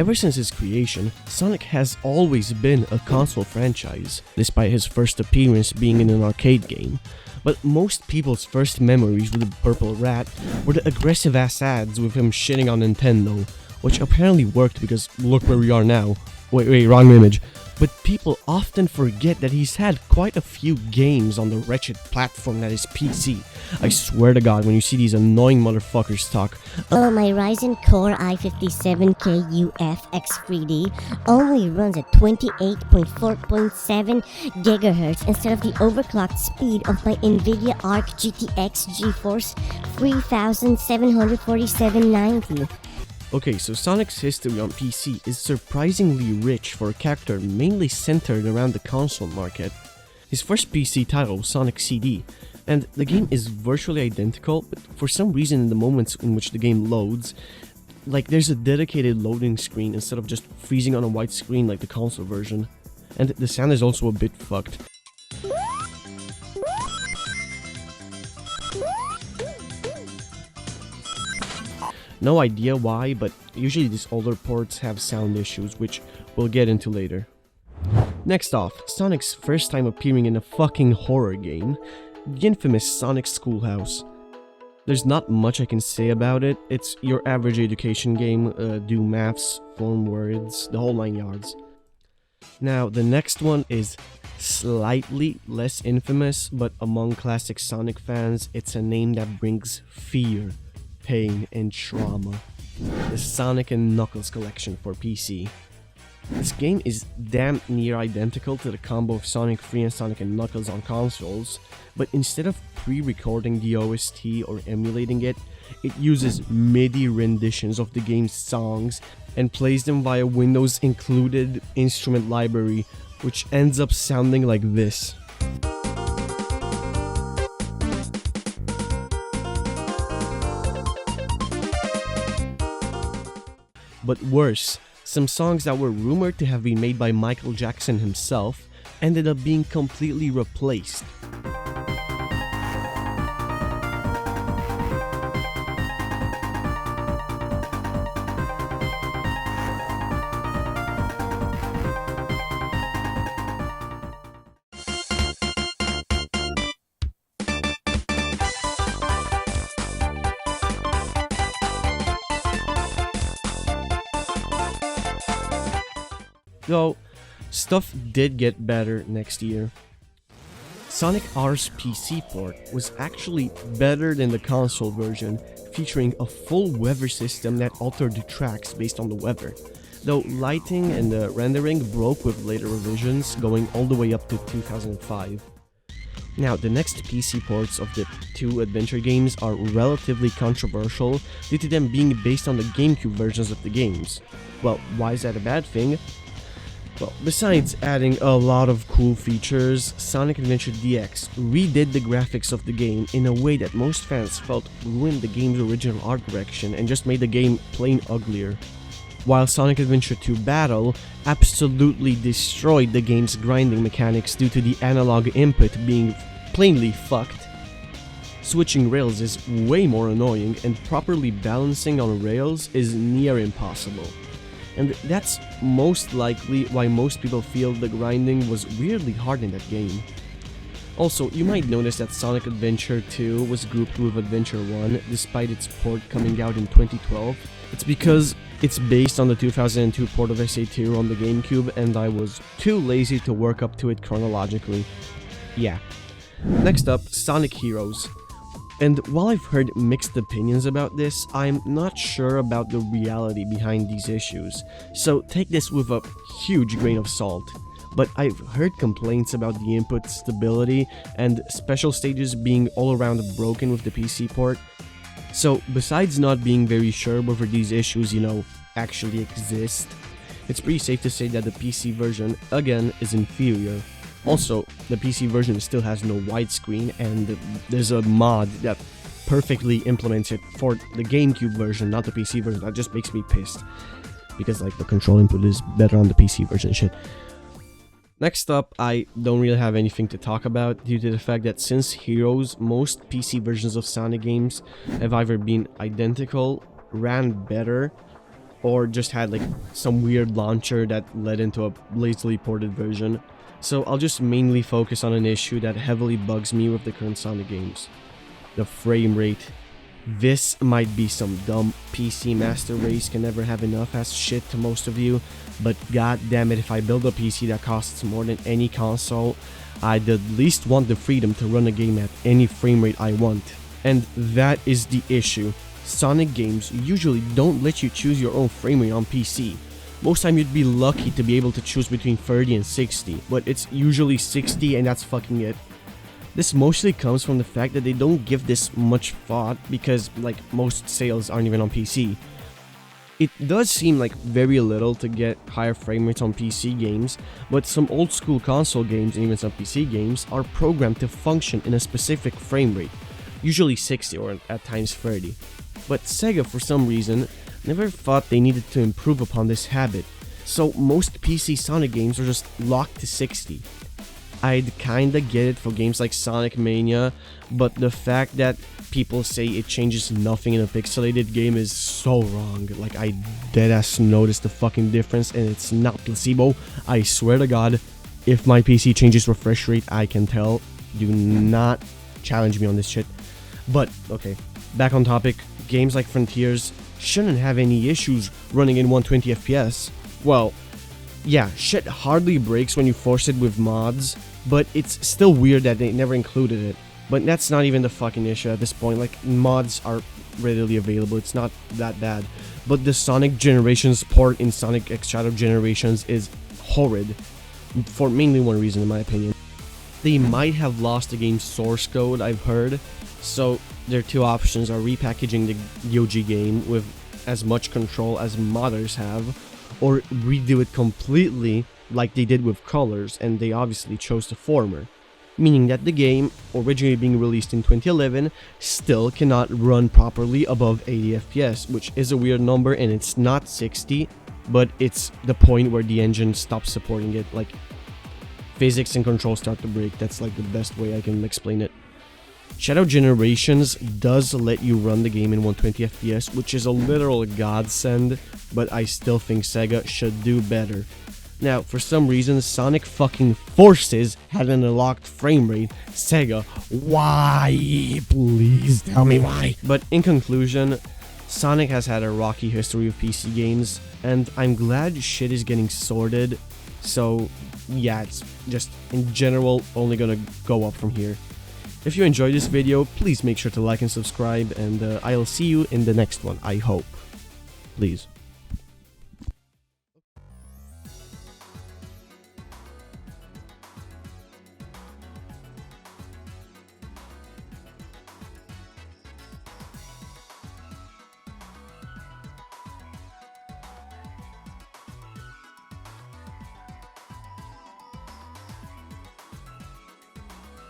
Ever since its creation, Sonic has always been a console franchise, despite his first appearance being in an arcade game. But most people's first memories with the Purple Rat were the aggressive ass ads with him shitting on Nintendo, which apparently worked because look where we are now. Wait, wrong image. But people often forget that he's had quite a few games on the wretched platform that is PC. I swear to God, when you see these annoying motherfuckers talk, "Oh, my Ryzen Core i57K UFX3D only runs at 28.4.7 GHz instead of the overclocked speed of my NVIDIA Arc GTX GeForce 374790. Okay, so Sonic's history on PC is surprisingly rich for a character mainly centered around the console market. His first PC title was Sonic CD, and the game is virtually identical, but for some reason in the moments in which the game loads, like there's a dedicated loading screen instead of just freezing on a white screen like the console version. And the sound is also a bit fucked. No idea why, but usually these older ports have sound issues, which we'll get into later. Next off, Sonic's first time appearing in a fucking horror game, the infamous Sonic Schoolhouse. There's not much I can say about it. It's your average education game, do maths, form words, the whole 9 yards. Now, the next one is slightly less infamous, but among classic Sonic fans, it's a name that brings fear, pain, and trauma. The Sonic & Knuckles collection for PC. This game is damn near identical to the combo of Sonic 3 and Sonic & Knuckles on consoles, but instead of pre-recording the OST or emulating it, it uses MIDI renditions of the game's songs and plays them via Windows included instrument library, which ends up sounding like this. But worse, some songs that were rumored to have been made by Michael Jackson himself ended up being completely replaced. Though, stuff did get better next year. Sonic R's PC port was actually better than the console version, featuring a full weather system that altered the tracks based on the weather, though lighting and the rendering broke with later revisions going all the way up to 2005. Now, the next PC ports of the two adventure games are relatively controversial due to them being based on the GameCube versions of the games. Well, why is that a bad thing? Well, besides adding a lot of cool features, Sonic Adventure DX redid the graphics of the game in a way that most fans felt ruined the game's original art direction and just made the game plain uglier. While Sonic Adventure 2 Battle absolutely destroyed the game's grinding mechanics due to the analog input being plainly fucked. Switching rails is way more annoying, and properly balancing on rails is near impossible. And that's most likely why most people feel the grinding was weirdly hard in that game. Also, you might notice that Sonic Adventure 2 was grouped with Adventure 1 despite its port coming out in 2012. It's because it's based on the 2002 port of SA2 on the GameCube, and I was too lazy to work up to it chronologically. Yeah. Next up, Sonic Heroes. And while I've heard mixed opinions about this, I'm not sure about the reality behind these issues, so take this with a huge grain of salt. But I've heard complaints about the input stability and special stages being all around broken with the PC port. So besides not being very sure whether these issues, actually exist, it's pretty safe to say that the PC version, again, is inferior. Also, the PC version still has no widescreen, and there's a mod that perfectly implements it for the GameCube version, not the PC version. That just makes me pissed, because the control input is better on the PC version shit. Next up, I don't really have anything to talk about due to the fact that since Heroes, most PC versions of Sonic games have either been identical, ran better, or just had like some weird launcher that led into a lazily ported version. So I'll just mainly focus on an issue that heavily bugs me with the current Sonic games: the frame rate. This might be some dumb PC master race can never have enough as shit to most of you, but god damn it, if I build a PC that costs more than any console, I'd at least want the freedom to run a game at any frame rate I want. And that is the issue. Sonic games usually don't let you choose your own frame rate on PC. Most time you'd be lucky to be able to choose between 30 and 60, but it's usually 60 and that's fucking it. This mostly comes from the fact that they don't give this much thought because, like, most sales aren't even on PC. It does seem like very little to get higher frame rates on PC games, but some old school console games and even some PC games are programmed to function in a specific frame rate, usually 60 or at times 30. But Sega, for some reason, never thought they needed to improve upon this habit, so most PC Sonic games are just locked to 60. I'd kinda get it for games like Sonic Mania, but the fact that people say it changes nothing in a pixelated game is so wrong. Like, I deadass noticed the fucking difference, and it's not placebo. I swear to god, if my PC changes refresh rate, I can tell. Do not challenge me on this shit. But, okay, back on topic, games like Frontiers shouldn't have any issues running in 120 FPS. Well, yeah, shit hardly breaks when you force it with mods, but it's still weird that they never included it. But that's not even the fucking issue at this point. Like, mods are readily available, it's not that bad. But the Sonic Generations port in Sonic X Shadow Generations is horrid, for mainly one reason in my opinion. They might have lost the game's source code, I've heard, so their two options are repackaging the OG game with as much control as modders have, or redo it completely like they did with Colors, and they obviously chose the former, meaning that the game, originally being released in 2011, still cannot run properly above 80 FPS, which is a weird number, and it's not 60, but it's the point where the engine stops supporting it. Like, physics and control start to break. That's like the best way I can explain it. Shadow Generations does let you run the game in 120 FPS, which is a literal godsend, but I still think Sega should do better. Now, for some reason, Sonic fucking Forces had an unlocked frame rate. Sega, why? Please tell me why. But in conclusion, Sonic has had a rocky history of PC games, and I'm glad shit is getting sorted. So, yeah, it's just, in general, only gonna go up from here. If you enjoyed this video, please make sure to like and subscribe, and I'll see you in the next one, I hope. Please.